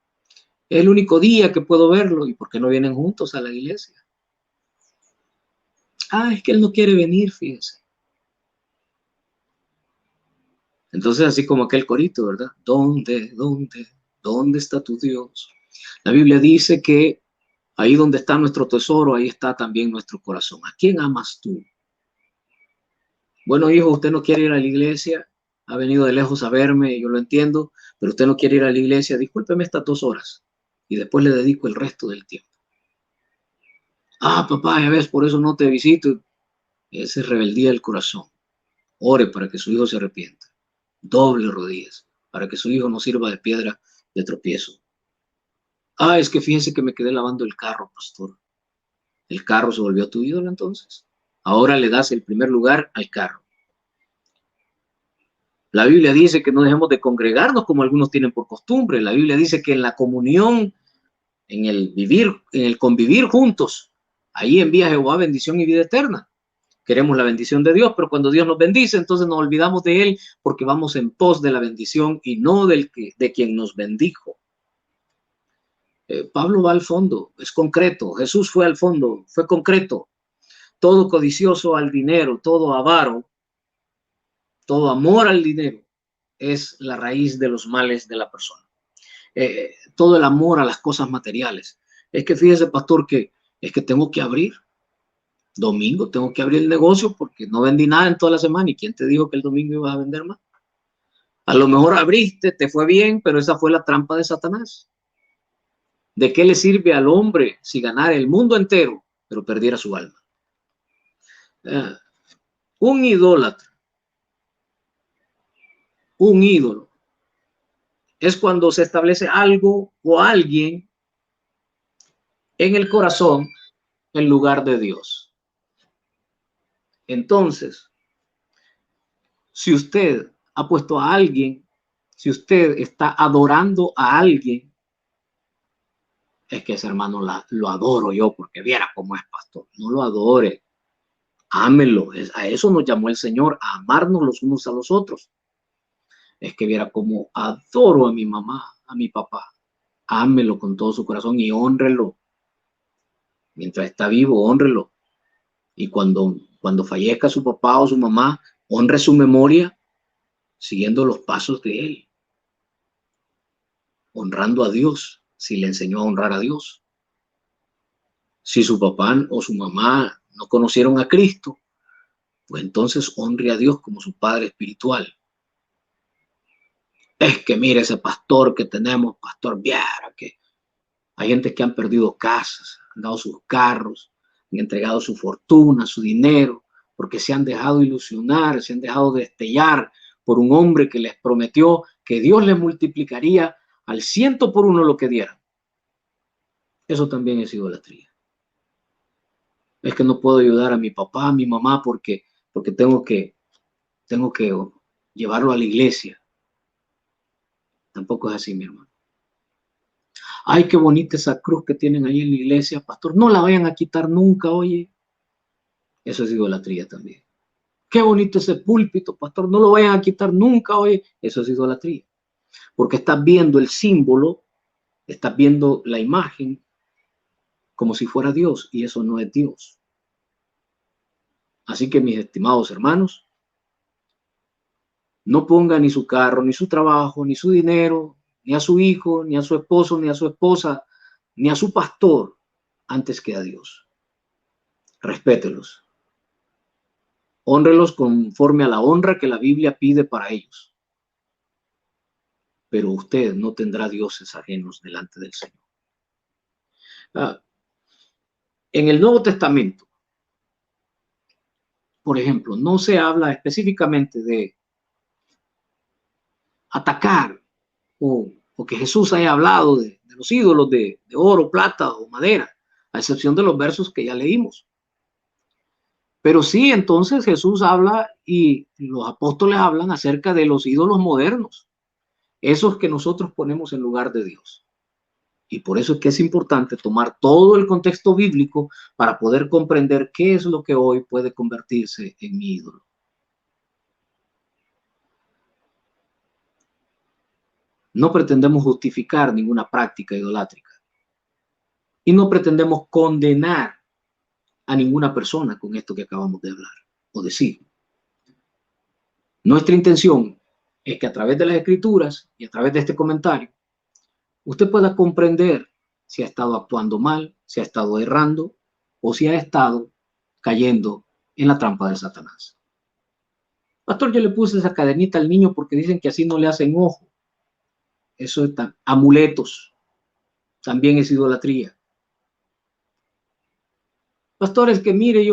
es el único día que puedo verlo. ¿Y por qué no vienen juntos a la iglesia? Ah, es que él no quiere venir, fíjese. Entonces, así como aquel corito, ¿verdad? ¿Dónde está tu Dios? La Biblia dice que ahí donde está nuestro tesoro, ahí está también nuestro corazón. ¿A quién amas tú? Bueno, hijo, usted no quiere ir a la iglesia, ha venido de lejos a verme, yo lo entiendo, pero usted no quiere ir a la iglesia, discúlpeme estas 2 horas y después le dedico el resto del tiempo. Ah, papá, ya ves, por eso no te visito. Esa es rebeldía del corazón. Ore para que su hijo se arrepienta. Doble rodillas para que su hijo no sirva de piedra de tropiezo. Ah, es que fíjense que me quedé lavando el carro, pastor. ¿El carro se volvió tu ídolo entonces? Ahora le das el primer lugar al carro. La Biblia dice que no dejemos de congregarnos como algunos tienen por costumbre. La Biblia dice que en la comunión, en el vivir, en el convivir juntos, ahí envía Jehová bendición y vida eterna. Queremos la bendición de Dios, pero cuando Dios nos bendice, entonces nos olvidamos de Él porque vamos en pos de la bendición y no de quien nos bendijo. Pablo va al fondo, es concreto. Jesús fue al fondo, fue concreto. Todo codicioso al dinero, todo avaro, todo amor al dinero es la raíz de los males de la persona. Todo el amor a las cosas materiales. Es que fíjese, pastor, que es que tengo que abrir. Domingo tengo que abrir el negocio porque no vendí nada en toda la semana. ¿Y quién te dijo que el domingo ibas a vender más? A lo mejor abriste, te fue bien, pero esa fue la trampa de Satanás. ¿De qué le sirve al hombre si ganara el mundo entero, pero perdiera su alma? Un idólatra, un ídolo, es cuando se establece algo o alguien en el corazón en lugar de Dios. Entonces, si usted ha puesto a alguien, si usted está adorando a alguien, es que ese hermano lo adoro yo porque viera cómo es, pastor. No lo adore, ámelo. A eso nos llamó el Señor, a amarnos los unos a los otros. Es que viera cómo adoro a mi mamá, a mi papá. Ámelo con todo su corazón y hónrelo. Mientras está vivo, hónrelo. Y cuando fallezca su papá o su mamá, honre su memoria siguiendo los pasos de él. Honrando a Dios, si le enseñó a honrar a Dios. Si su papá o su mamá no conocieron a Cristo, pues entonces honre a Dios como su Padre espiritual. Es que mire ese pastor que tenemos, pastor Viera, que hay gente que han perdido casas, han dado sus carros, han entregado su fortuna, su dinero, porque se han dejado ilusionar, se han dejado destellar por un hombre que les prometió que Dios les multiplicaría al 100 por 1 lo que dieran. Eso también es idolatría. Es que no puedo ayudar a mi papá, a mi mamá, porque tengo que llevarlo a la iglesia. Tampoco es así, mi hermano. Ay, qué bonita esa cruz que tienen ahí en la iglesia, pastor. No la vayan a quitar nunca, oye. Eso es idolatría también. Qué bonito ese púlpito, pastor. No lo vayan a quitar nunca, oye. Eso es idolatría. Porque estás viendo el símbolo, estás viendo la imagen como si fuera Dios, y eso no es Dios. Así que, mis estimados hermanos, no ponga ni su carro, ni su trabajo, ni su dinero, ni a su hijo, ni a su esposo, ni a su esposa, ni a su pastor antes que a Dios. Respételos. Hónrelos conforme a la honra que la Biblia pide para ellos. Pero usted no tendrá dioses ajenos delante del Señor. En el Nuevo Testamento, por ejemplo, no se habla específicamente de atacar o que Jesús haya hablado de los ídolos de oro, plata o madera, a excepción de los versos que ya leímos. Pero sí, entonces Jesús habla y los apóstoles hablan acerca de los ídolos modernos, esos que nosotros ponemos en lugar de Dios. Y por eso es que es importante tomar todo el contexto bíblico para poder comprender qué es lo que hoy puede convertirse en mi ídolo. No pretendemos justificar ninguna práctica idolátrica. Y no pretendemos condenar a ninguna persona con esto que acabamos de hablar o decir. Nuestra intención es que a través de las escrituras y a través de este comentario, usted pueda comprender si ha estado actuando mal, si ha estado errando o si ha estado cayendo en la trampa de Satanás. Pastor, yo le puse esa cadenita al niño porque dicen que así no le hacen ojo. Eso es amuletos. También es idolatría. Pastor, es que mire,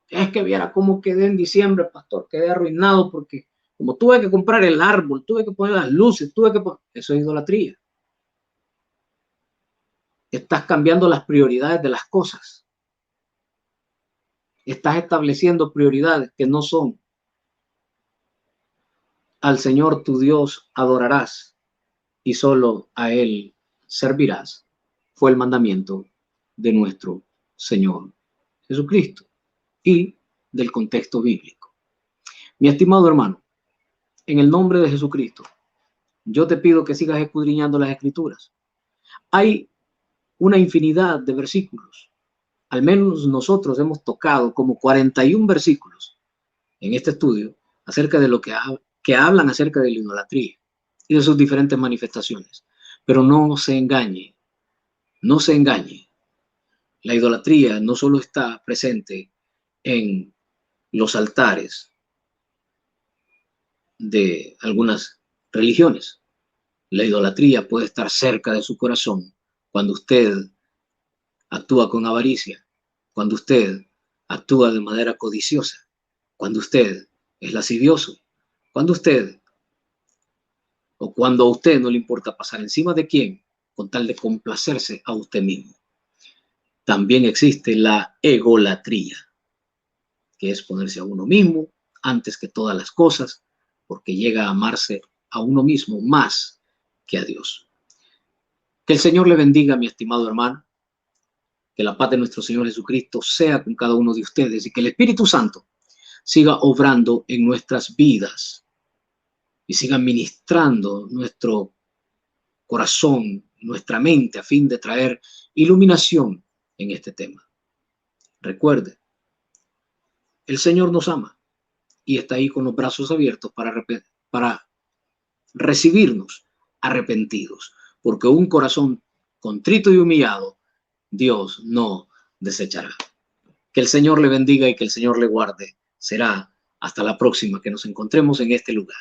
es que viera cómo quedé en diciembre, pastor, quedé arruinado porque como tuve que comprar el árbol, tuve que poner las luces, eso es idolatría. Estás cambiando las prioridades de las cosas. Estás estableciendo prioridades que no son. Al Señor tu Dios adorarás y solo a Él servirás. Fue el mandamiento de nuestro Señor Jesucristo y del contexto bíblico. Mi estimado hermano, en el nombre de Jesucristo, yo te pido que sigas escudriñando las Escrituras. Hay una infinidad de versículos. Al menos nosotros hemos tocado como 41 versículos en este estudio acerca de lo que hablan acerca de la idolatría y de sus diferentes manifestaciones. Pero no se engañe, no se engañe. La idolatría no solo está presente en los altares de algunas religiones. La idolatría puede estar cerca de su corazón cuando usted actúa con avaricia, cuando usted actúa de manera codiciosa, cuando usted es lascivioso, cuando a usted no le importa pasar encima de quién con tal de complacerse a usted mismo. También existe la egolatría, que es ponerse a uno mismo antes que todas las cosas, porque llega a amarse a uno mismo más que a Dios. Que el Señor le bendiga, mi estimado hermano. Que la paz de nuestro Señor Jesucristo sea con cada uno de ustedes y que el Espíritu Santo siga obrando en nuestras vidas y siga ministrando nuestro corazón, nuestra mente, a fin de traer iluminación en este tema. Recuerde, el Señor nos ama y está ahí con los brazos abiertos para recibirnos arrepentidos, porque un corazón contrito y humillado, Dios no desechará. Que el Señor le bendiga y que el Señor le guarde será hasta la próxima que nos encontremos en este lugar.